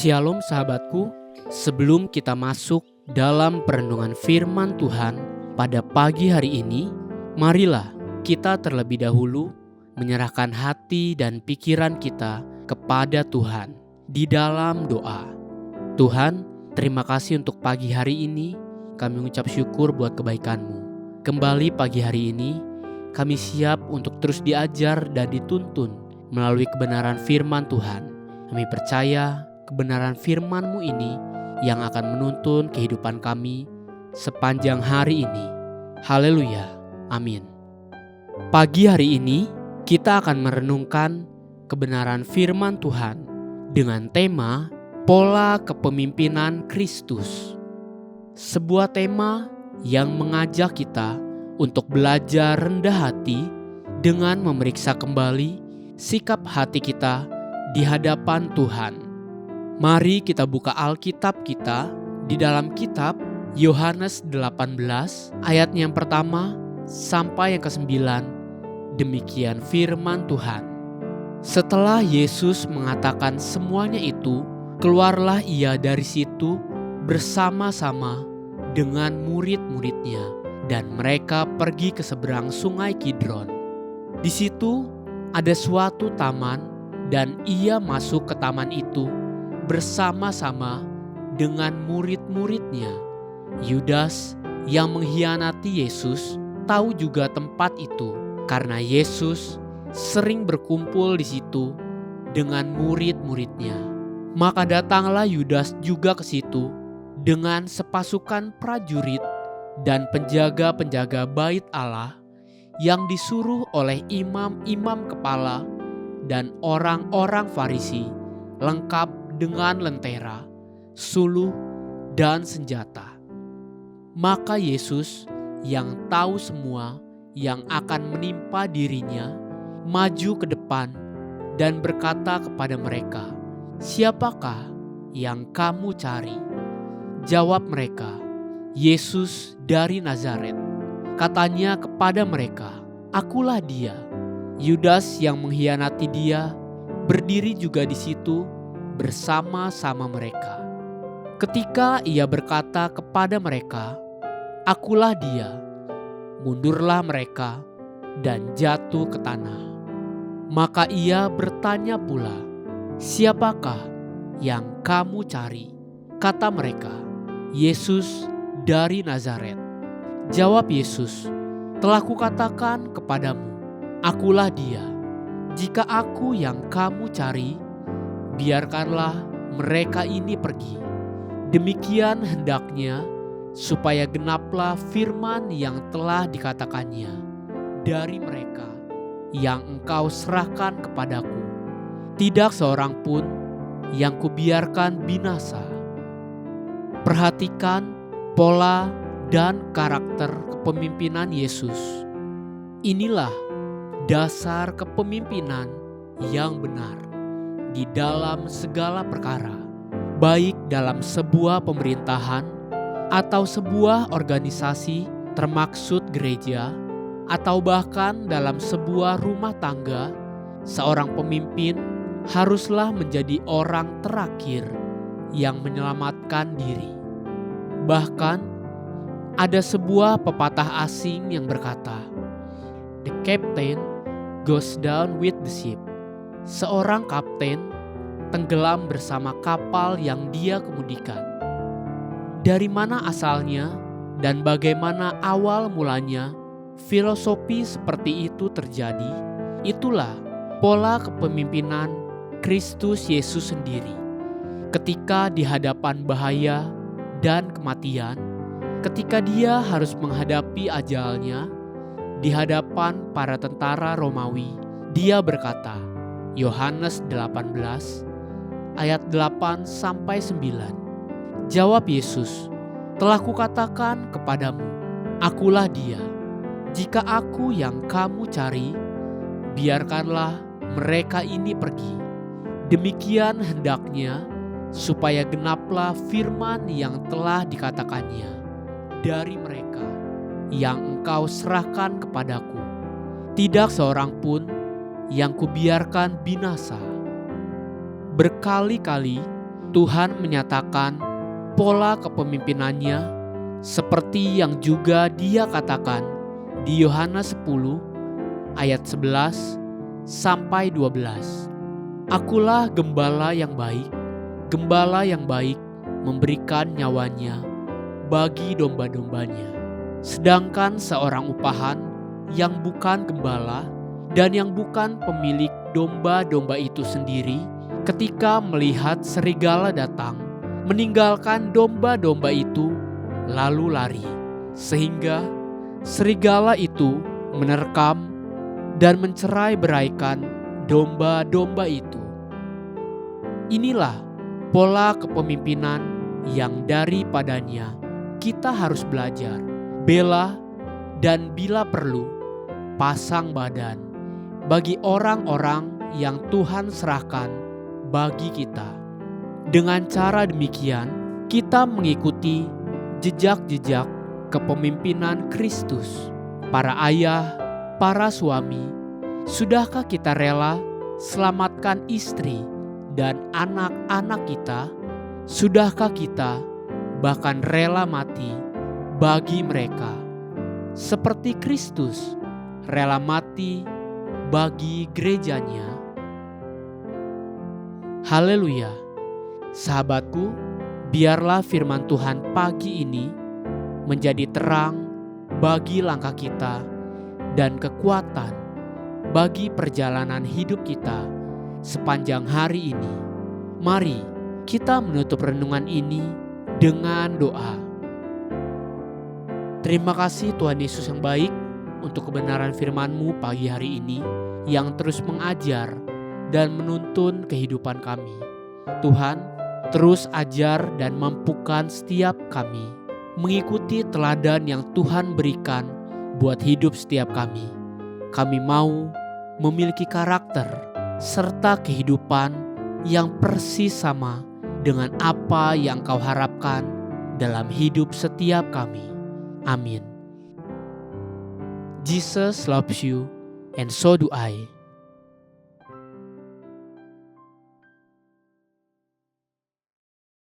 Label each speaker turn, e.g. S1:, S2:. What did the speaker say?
S1: Shalom sahabatku, sebelum kita masuk dalam perenungan firman Tuhan pada pagi hari ini, marilah kita terlebih dahulu menyerahkan hati dan pikiran kita kepada Tuhan di dalam doa. Tuhan, terima kasih untuk pagi hari ini, kami mengucap syukur buat kebaikan-Mu. Kembali pagi hari ini, kami siap untuk terus diajar dan dituntun melalui kebenaran firman Tuhan. Kami percaya kebenaran firman-Mu ini yang akan menuntun kehidupan kami sepanjang hari ini. Haleluya, amin. Pagi hari ini kita akan merenungkan kebenaran firman Tuhan dengan tema pola kepemimpinan Kristus. Sebuah tema yang mengajak kita untuk belajar rendah hati dengan memeriksa kembali sikap hati kita di hadapan Tuhan. Mari kita buka Alkitab kita di dalam kitab Yohanes 18 ayat yang pertama sampai yang ke-9. Demikian firman Tuhan. Setelah Yesus mengatakan semuanya itu, keluarlah ia dari situ bersama-sama dengan murid-muridnya dan mereka pergi ke seberang sungai Kidron. Di situ ada suatu taman dan ia masuk ke taman itu bersama-sama dengan murid-muridnya. Yudas yang mengkhianati Yesus tahu juga tempat itu karena Yesus sering berkumpul di situ dengan murid-muridnya. Maka datanglah Yudas juga ke situ dengan sepasukan prajurit dan penjaga-penjaga bait Allah yang disuruh oleh imam-imam kepala dan orang-orang Farisi, lengkap dengan lentera, suluh, dan senjata. Maka Yesus yang tahu semua yang akan menimpa dirinya, maju ke depan dan berkata kepada mereka, "Siapakah yang kamu cari?" Jawab mereka, "Yesus dari Nazaret." Katanya kepada mereka, "Akulah dia." Yudas yang mengkhianati dia berdiri juga di situ bersama-sama mereka. Ketika ia berkata kepada mereka, "Akulah dia," mundurlah mereka dan jatuh ke tanah. Maka ia bertanya pula, "Siapakah yang kamu cari?" Kata mereka, "Yesus dari Nazaret." Jawab Yesus, "Telah kukatakan kepadamu, akulah dia. Jika aku yang kamu cari, biarkanlah mereka ini pergi." Demikian hendaknya supaya genaplah firman yang telah dikatakannya, "Dari mereka yang engkau serahkan kepadaku, tidak seorang pun yang kubiarkan binasa." Perhatikan pola dan karakter kepemimpinan Yesus. Inilah dasar kepemimpinan yang benar di dalam segala perkara, baik dalam sebuah pemerintahan atau sebuah organisasi termaksud gereja, atau bahkan dalam sebuah rumah tangga. Seorang pemimpin haruslah menjadi orang terakhir yang menyelamatkan diri. Bahkan ada sebuah pepatah asing yang berkata, "The captain goes down with the ship." Seorang kapten tenggelam bersama kapal yang dia kemudikan. Dari mana asalnya dan bagaimana awal mulanya filosofi seperti itu terjadi? Itulah pola kepemimpinan Kristus Yesus sendiri. Ketika di hadapan bahaya dan kematian, ketika dia harus menghadapi ajalnya di hadapan para tentara Romawi, dia berkata, Yohanes 18 ayat 8-9. Jawab Yesus, "Telah kukatakan kepadamu, akulah dia. Jika aku yang kamu cari, biarkanlah mereka ini pergi." Demikian hendaknya supaya genaplah firman yang telah dikatakannya, "Dari mereka yang engkau serahkan kepadaku, tidak seorang pun yang kubiarkan binasa." Berkali-kali Tuhan menyatakan pola kepemimpinannya seperti yang juga Dia katakan di Yohanes 10 ayat 11 sampai 12. Akulah gembala yang baik. Gembala yang baik memberikan nyawanya bagi domba-dombanya. Sedangkan seorang upahan yang bukan gembala dan yang bukan pemilik domba-domba itu sendiri, ketika melihat serigala datang, meninggalkan domba-domba itu lalu lari, sehingga serigala itu menerkam dan mencerai-beraikan domba-domba itu. Inilah pola kepemimpinan yang daripadanya kita harus belajar, bela dan bila perlu pasang badan bagi orang-orang yang Tuhan serahkan bagi kita. Dengan cara demikian, kita mengikuti jejak-jejak kepemimpinan Kristus. Para ayah, para suami, sudahkah kita rela selamatkan istri dan anak-anak kita? Sudahkah kita bahkan rela mati bagi mereka, seperti Kristus rela mati bagi gerejanya? Haleluya. Sahabatku, biarlah firman Tuhan pagi ini menjadi terang bagi langkah kita dan kekuatan bagi perjalanan hidup kita sepanjang hari ini. Mari kita menutup renungan ini dengan doa. Terima kasih Tuhan Yesus yang baik untuk kebenaran firman-Mu pagi hari ini yang terus mengajar dan menuntun kehidupan kami. Tuhan, terus ajar dan mampukan setiap kami mengikuti teladan yang Tuhan berikan buat hidup setiap kami. Kami mau memiliki karakter serta kehidupan yang persis sama dengan apa yang Kau harapkan dalam hidup setiap kami. Amin. Jesus loves you and so do I.